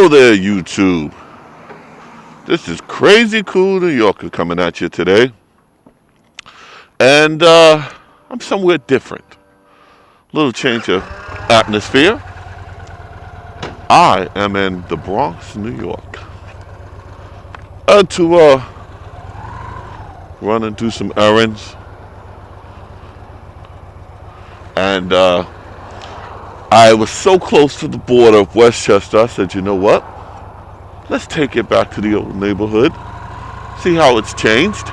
Hello there, YouTube. This is Crazy Cool New Yorker coming at you today. And I'm somewhere different. A little change of atmosphere. I am in the Bronx, New York. To run and do some errands. And I was so close to the border of Westchester, I said, you know what? Let's take it back to the old neighborhood. See how it's changed.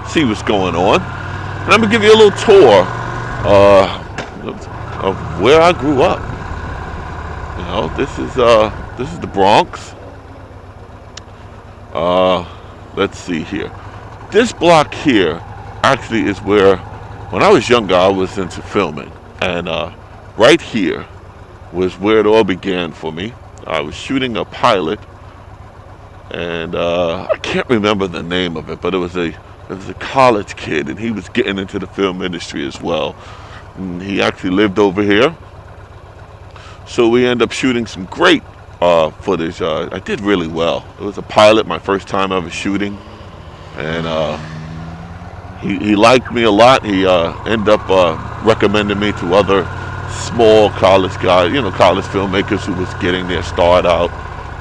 See what's going on. And I'm going to give you a little tour of where I grew up. You know, this is the Bronx. Let's see here. This block here actually is where, when I was younger, I was into filming. And right here was where it all began for me. I was shooting a pilot, and I can't remember the name of it, but it was a college kid, and he was getting into the film industry as well. And he actually lived over here, so we ended up shooting some great footage. I did really well. It was a pilot, my first time ever shooting, and he liked me a lot. He ended up recommending me to other small college guys, college filmmakers who was getting their start out,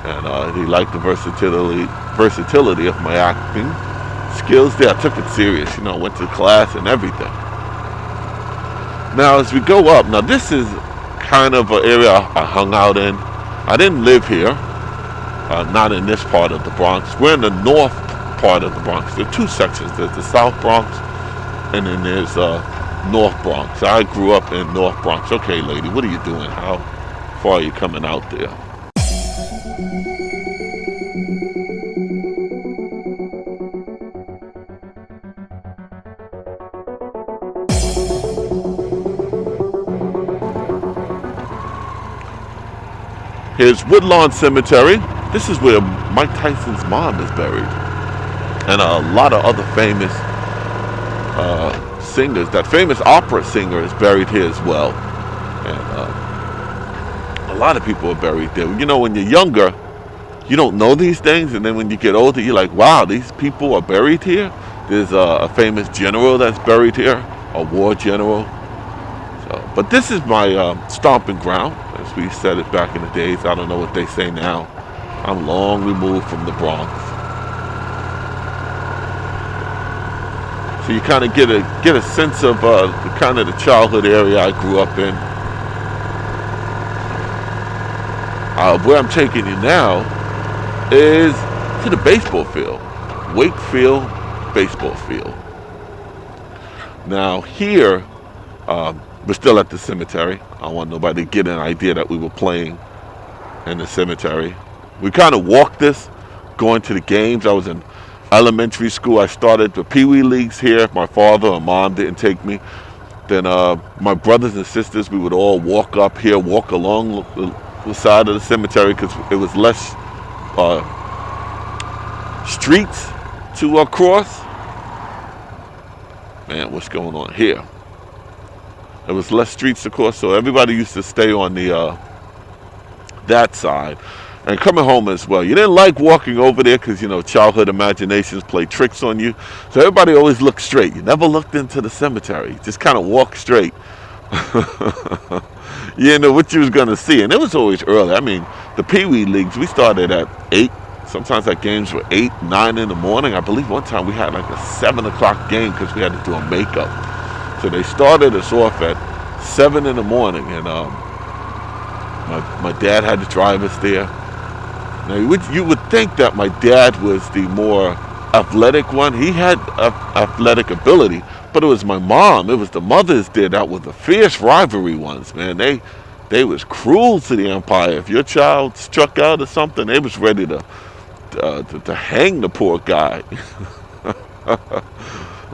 and he liked the versatility of my acting skills there. I took it serious, went to class and everything. Now, as we go up, now this is kind of an area I hung out in. I didn't live here, not in this part of the Bronx. We're in the north part of the Bronx. There are two sections. There's the South Bronx, and then there's North Bronx. I grew up in North Bronx. Okay, lady, what are you doing? How far are you coming out there? Here's Woodlawn Cemetery. This is where Mike Tyson's mom is buried. And a lot of other famous singers. That famous opera singer is buried here as well. And a lot of people are buried there. When you're younger, you don't know these things. And then when you get older, you're like, wow, these people are buried here. There's a famous general that's buried here, a war general. But this is my stomping ground, as we said it back in the days. I don't know what they say now. I'm long removed from the Bronx. So you kind of get a sense of the childhood area I grew up in. Where I'm taking you now is to the baseball field, Wakefield baseball field. Now here, we're still at the cemetery. I don't want nobody to get an idea that we were playing in the cemetery. We kind of walked this, going to the games. I was in elementary school. I started the Pee Wee leagues here. My father and mom didn't take me. Then my brothers and sisters, we would all walk up here, walk along the side of the cemetery because it was less streets to cross. Man, what's going on here? There was less streets to cross, so everybody used to stay on the that side. And coming home as well. You didn't like walking over there because, childhood imaginations play tricks on you. So everybody always looked straight. You never looked into the cemetery. Just kind of walked straight. You didn't know what you was going to see. And it was always early. I mean, the Pee Wee leagues, we started at 8. Sometimes our games were 8, 9 in the morning. I believe one time we had like a 7 o'clock game because we had to do a makeup. So they started us off at 7 in the morning. And my dad had to drive us there. Now, you would think that my dad was the more athletic one. He had athletic ability, but it was my mom. It was the mothers there that were the fierce rivalry ones, man. They was cruel to the umpire. If your child struck out or something, they was ready to hang the poor guy.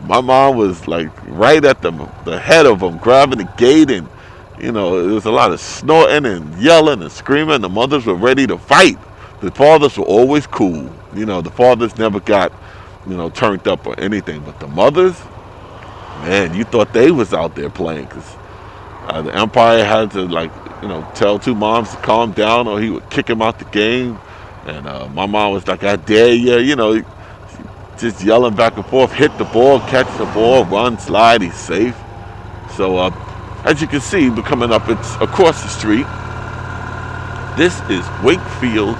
My mom was like right at the head of them, grabbing the gate, and there was a lot of snorting and yelling and screaming. The mothers were ready to fight. The fathers were always cool. The fathers never got, turned up or anything. But the mothers, man, you thought they was out there playing because the umpire had to tell two moms to calm down, or he would kick him out the game. And my mom was like, I dare you, just yelling back and forth, hit the ball, catch the ball, run, slide, he's safe. So as you can see, we're coming up, it's across the street. This is Wakefield,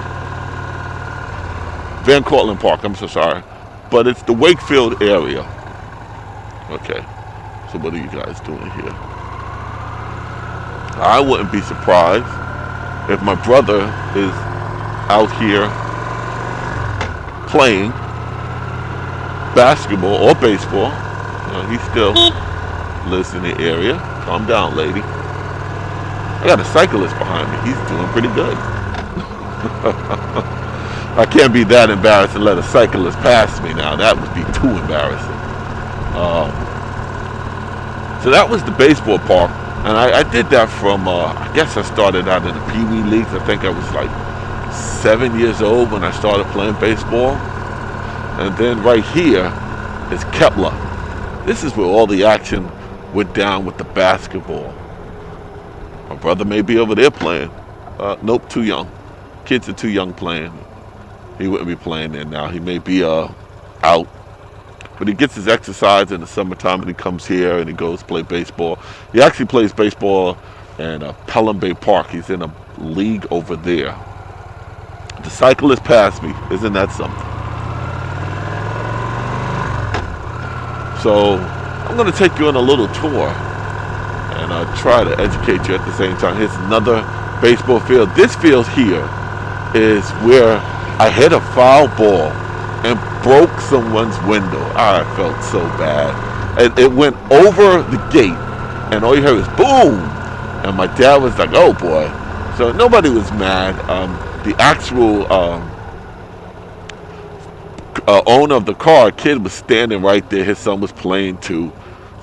Van Cortlandt Park, I'm so sorry. But it's the Wakefield area. Okay, so what are you guys doing here? I wouldn't be surprised if my brother is out here playing basketball or baseball. He still lives in the area. Calm down, lady. I got a cyclist behind me. He's doing pretty good. I can't be that embarrassed and let a cyclist pass me now. That would be too embarrassing. So that was the baseball park. And I did that from, I guess I started out in the Pee Wee Leagues. I think I was like 7 years old when I started playing baseball. And then right here is Kepler. This is where all the action went down with the basketball. My brother may be over there playing. Nope, too young. Kids are too young playing. He wouldn't be playing there now. He may be out. But he gets his exercise in the summertime, and he comes here and he goes play baseball. He actually plays baseball in Pelham Bay Park. He's in a league over there. The cyclist passed me. Isn't that something? So I'm going to take you on a little tour and try to educate you at the same time. Here's another baseball field. This field here is where I hit a foul ball and broke someone's window. I felt so bad. And it went over the gate, and all you heard was boom. And my dad was like, oh boy. So nobody was mad. The actual owner of the car, kid, was standing right there. His son was playing too.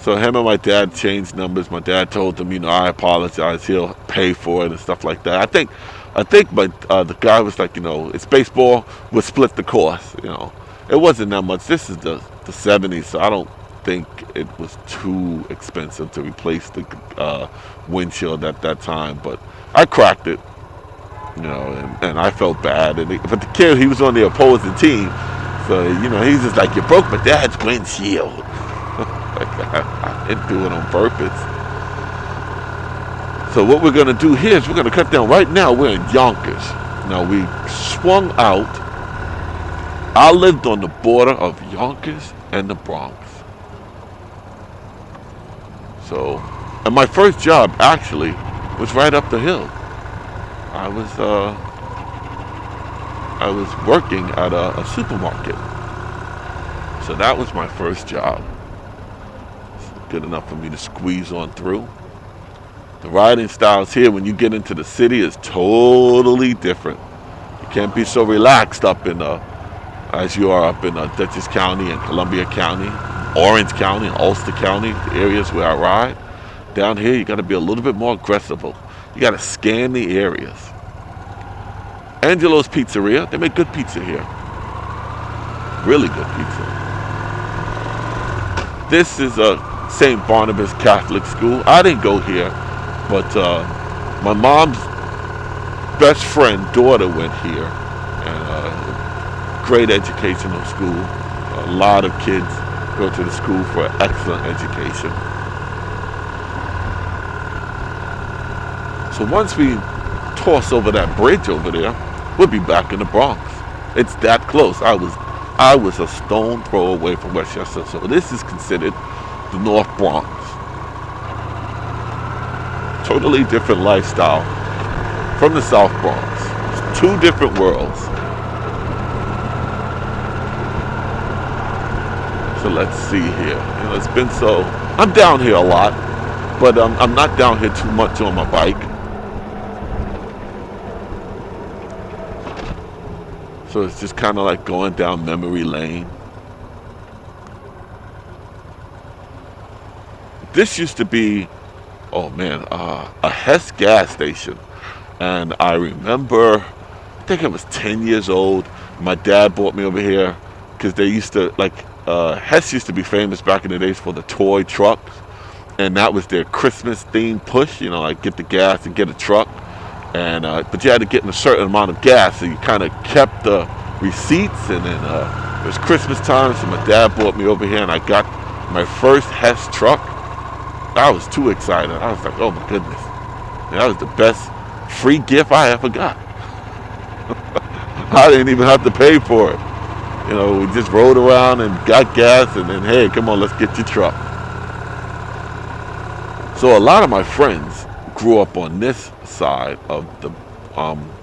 So him and my dad changed numbers. My dad told him, I apologize. He'll pay for it and stuff like that. I think the guy was like, it's baseball. We'll split the cost. It wasn't that much. This is the 70s, so I don't think it was too expensive to replace the windshield at that time. But I cracked it, and I felt bad. But the kid, he was on the opposing team, so he's just like, you broke my dad's windshield. I didn't do it on purpose. So what we're going to do here is we're going to cut down. Right now we're in Yonkers. Now we swung out. I lived on the border of Yonkers and the Bronx. So, and my first job actually was right up the hill. I was working at a supermarket. So that was my first job. It's good enough for me to squeeze on through. The riding styles here, when you get into the city, is totally different. You can't be so relaxed up in as you are up in Dutchess County and Columbia County, Orange County, and Ulster County, the areas where I ride. Down here, you got to be a little bit more aggressive. You got to scan the areas. Angelo's Pizzeria, they make good pizza here. Really good pizza. This is a St. Barnabas Catholic school. I didn't go here, but my mom's best friend daughter went here, and great educational school. A lot of kids go to the school for excellent education. So once we toss over that bridge over there, we'll be back in the Bronx. It's that close. I was a stone throw away from Westchester, so this is considered the North Bronx. Totally different lifestyle from the South Bronx. It's two different worlds. So let's see here. It's been so. I'm down here a lot, but I'm not down here too much on my bike. So it's just kind of like going down memory lane. This used to be, oh man, a Hess gas station. And I remember, I think I was 10 years old. My dad brought me over here because they used to, Hess used to be famous back in the days for the toy trucks. and that was their Christmas themed push. You know, like get the gas and get a truck, and but you had to get in a certain amount of gas, so you kind of kept the receipts. And then it was Christmas time, so my dad brought me over here, and I got my first Hess truck. I was too excited. I was like, oh my goodness, that was the best free gift I ever got. I didn't even have to pay for it. You know, we just rode around and got gas, and then, hey, come on, let's get your truck. So a lot of my friends grew up on this side of the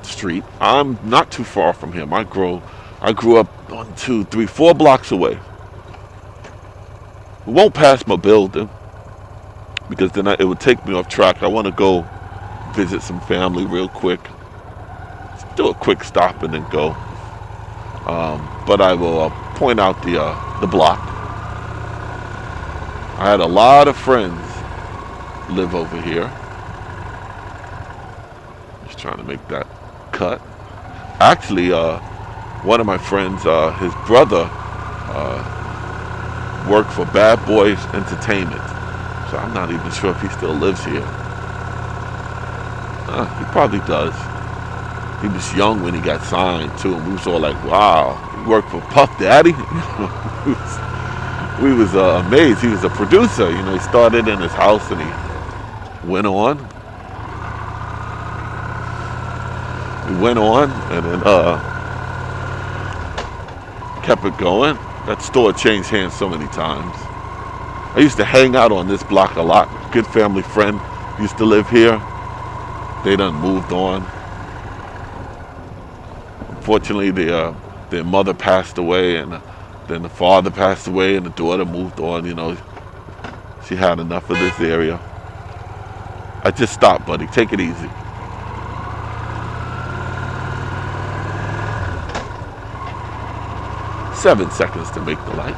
street. I'm not too far from him. I grew up 1, 2, 3, 4 blocks away. We won't pass my building because then it would take me off track. I want to go visit some family real quick. Just do a quick stop and then go. But I will point out the block. I had a lot of friends live over here. Just trying to make that cut. Actually, one of my friends, his brother, worked for Bad Boys Entertainment. So I'm not even sure if he still lives here. He probably does. He was young when he got signed too, and we was all like, wow, he worked for Puff Daddy? we was amazed. He was a producer. You know, he started in his house and he went on. And then kept it going. That store changed hands so many times. I used to hang out on this block a lot. Good family friend used to live here. They done moved on. Unfortunately, their mother passed away, and then the father passed away, and the daughter moved on. You know, she had enough of this area. I just stopped, buddy. Take it easy. Seven seconds to make the light.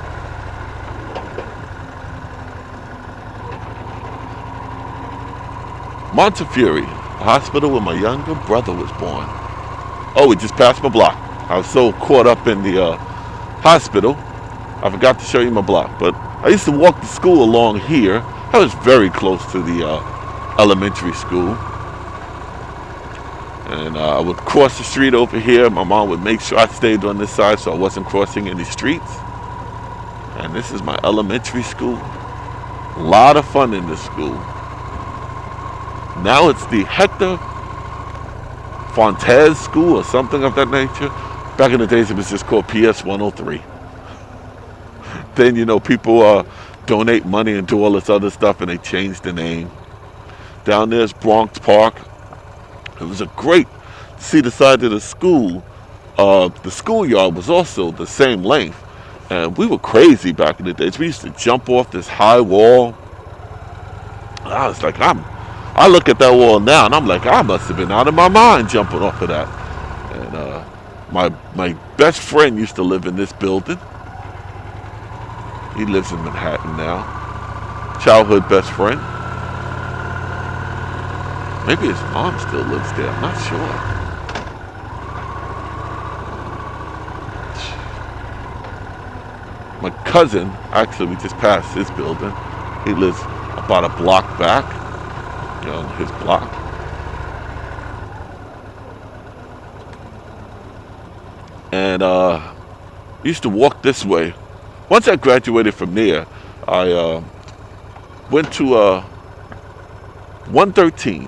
Montefiore, a hospital where my younger brother was born. Oh, we just passed my block. I was so caught up in the hospital, I forgot to show you my block. But I used to walk to school along here. I was very close to the elementary school. And I would cross the street over here. My mom would make sure I stayed on this side so I wasn't crossing any streets. And this is my elementary school. A lot of fun in this school. Now it's the Hector Fontes School or something of that nature. Back in the days, it was just called PS 103. Then, you know, people donate money and do all this other stuff, and they changed the name. Down there's Bronx Park. It was a great, see the side of the school. The schoolyard was also the same length. And we were crazy back in the days. We used to jump off this high wall. I was like, I look at that wall now, and I'm like, I must have been out of my mind jumping off of that. And my best friend used to live in this building. He lives in Manhattan now. Childhood best friend. Maybe his mom still lives there. I'm not sure. My cousin, actually, we just passed his building. He lives about a block back. You know, his block. And used to walk this way. Once I graduated from there, I went to 113,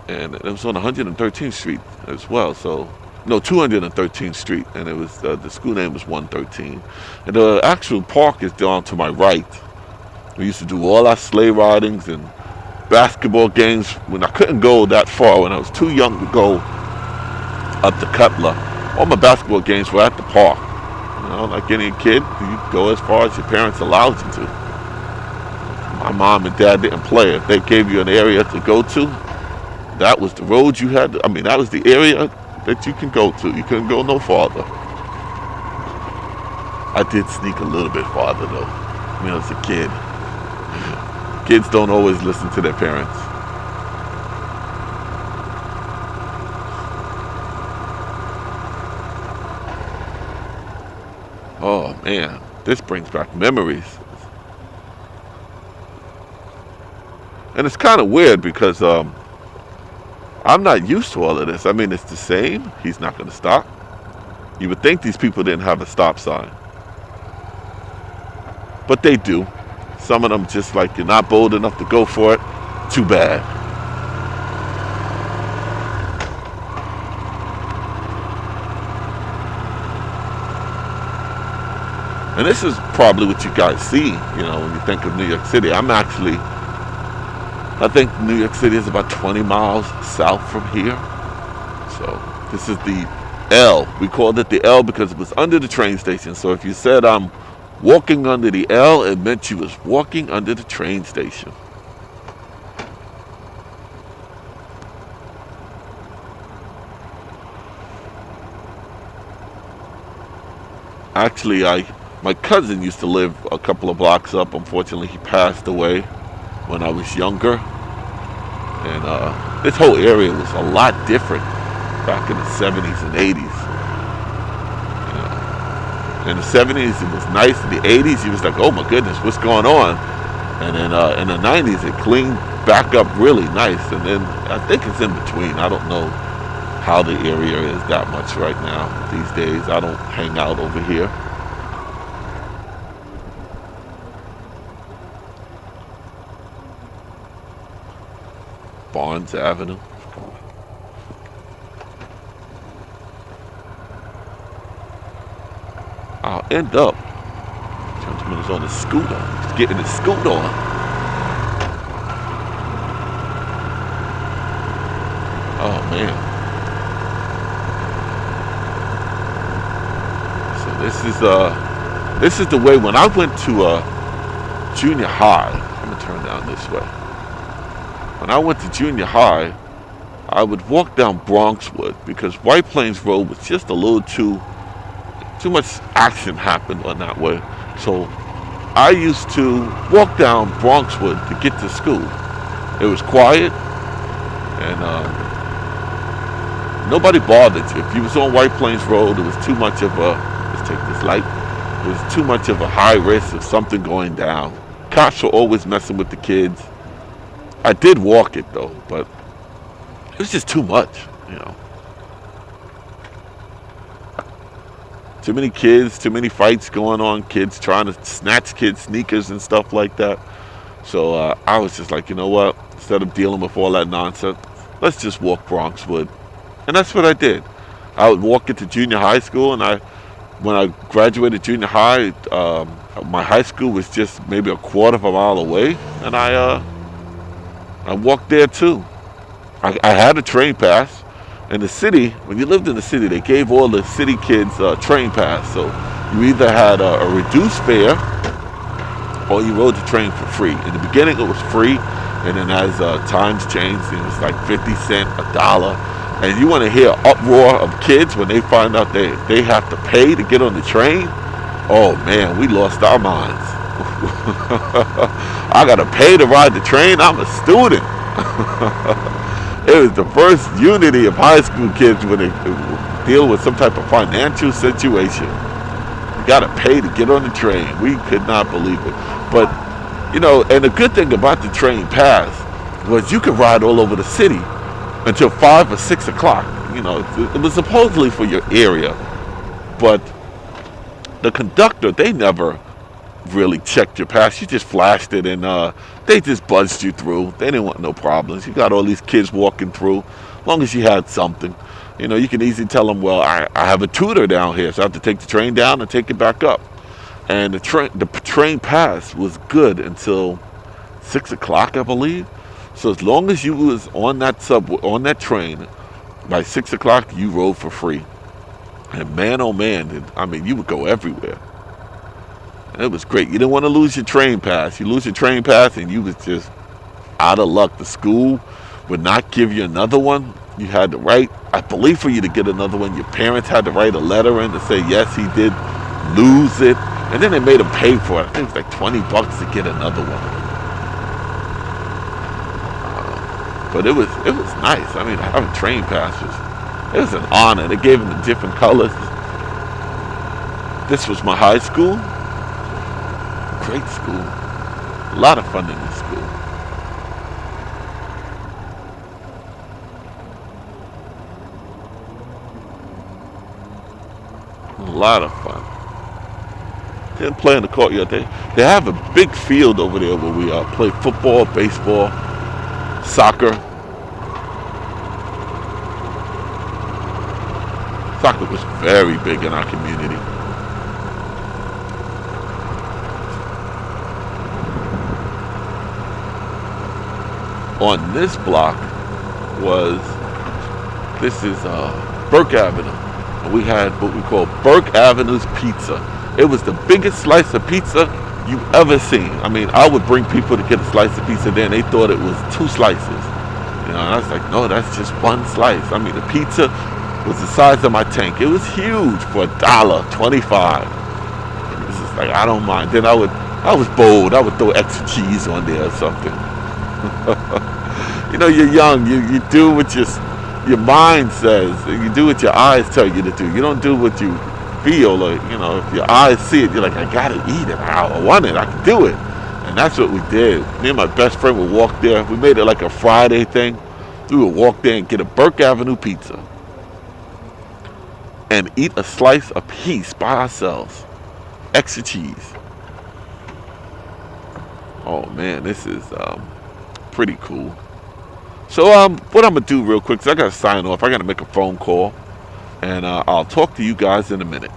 and it was on 113th Street as well. So, no, 213th Street, and it was the school name was 113, and the actual park is down to my right. We used to do all our sleigh ridings and basketball games when I couldn't go that far. When I was too young to go up to Cutler, all my basketball games were at the park. You know, like any kid, you go as far as your parents allowed you to. My mom and dad didn't play. If they gave you an area to go to, that was the road you had to, that was the area that you can go to. You couldn't go no farther. I did sneak a little bit farther though. I mean, as a kid. Kids don't always listen to their parents. Oh man, this brings back memories. And it's kind of weird because I'm not used to all of this. I mean, it's the same. He's not going to stop. You would think these people didn't have a stop sign. But they do. Some of them just like, you're not bold enough to go for it. Too bad. And this is probably what you guys see, when you think of New York City. I think New York City is about 20 miles south from here. So this is the L. We called it the L because it was under the train station. So if you said I'm walking under the L, it meant you was walking under the train station. Actually, my cousin used to live a couple of blocks up. Unfortunately, he passed away when I was younger. And this whole area was a lot different back in the 70s and 80s. In the 70s, it was nice. In the 80s, it was like, oh my goodness, what's going on? And then in the 90s, it cleaned back up really nice. And then I think it's in between. I don't know how the area is that much right now these days. I don't hang out over here. Barnes Avenue. I'll end up. Gentleman is on his scooter. He's getting his scooter on. Oh man. So this is the way when I went to junior high. I'm gonna turn down this way. When I went to junior high, I would walk down Bronxwood because White Plains Road was just a little too much action happened on that way. So I used to walk down Bronxwood to get to school. It was quiet and nobody bothered you. If you was on White Plains Road, it was too much of let's take this light. It was too much of a high risk of something going down. Cops were always messing with the kids. I did walk it though, but it was just too much, Too many kids, too many fights going on, kids trying to snatch kids' sneakers and stuff like that. So I was just like, you know what? Instead of dealing with all that nonsense, let's just walk Bronxwood. And that's what I did. I would walk into junior high school, and when I graduated junior high, my high school was just maybe a quarter of a mile away, and I walked there too. I had a train pass. In the city, when you lived in the city, they gave all the city kids a train pass. So you either had a reduced fare or you rode the train for free. In the beginning, it was free. And then as times changed, it was like 50 cents, $1. And you want to hear uproar of kids when they find out they have to pay to get on the train. Oh man, we lost our minds. I got to pay to ride the train. I'm a student. It was the first unity of high school kids when they deal with some type of financial situation. You got to pay to get on the train. We could not believe it. But, and the good thing about the train pass was you could ride all over the city until 5 or 6 o'clock. It was supposedly for your area. But the conductor, they never really checked your pass. You just flashed it and they just buzzed you through. They didn't want no problems. You got all these kids walking through. As long as you had something, you can easily tell them, well, I have a tutor down here, so I have to take the train down and take it back up. And the train pass was good until 6 o'clock, I believe. So as long as you was on that train, by 6 o'clock, you rode for free. And man, oh man, you would go everywhere. It was great. You didn't want to lose your train pass. You lose your train pass and you was just out of luck. The school would not give you another one. You had to write, I believe for you to get another one, your parents had to write a letter in to say, yes, he did lose it. And then they made him pay for it. I think it was like $20 to get another one. But it was nice. Having train passes, it was an honor. They gave them the different colors. This was my high school. Great school. A lot of fun in this school. lot of fun. Didn't play in the courtyard. They have a big field over there where we play football, baseball, soccer. Soccer was very big in our community. On this block this is Burke Avenue. And we had what we call Burke Avenue's Pizza. It was the biggest slice of pizza you ever seen. I mean, I would bring people to get a slice of pizza there, and they thought it was 2 slices. You know, and I was like, no, that's just 1 slice. I mean, the pizza was the size of my tank. It was huge for $1.25. It was just like, I don't mind. Then I was bold. I would throw extra cheese on there or something. You know, you're young. You do what your mind says. You do what your eyes tell you to do. You don't do what you feel. Like, you know, if your eyes see it, you're like, I gotta eat it. I want it. I can do it. And that's what we did. Me and my best friend would walk there. We made it like a Friday thing. We would walk there and get a Burke Avenue pizza and eat a slice apiece by ourselves. Extra cheese. Oh man, this is pretty cool. So what I'm gonna do real quick is I gotta sign off. I gotta make a phone call, and I'll talk to you guys in a minute.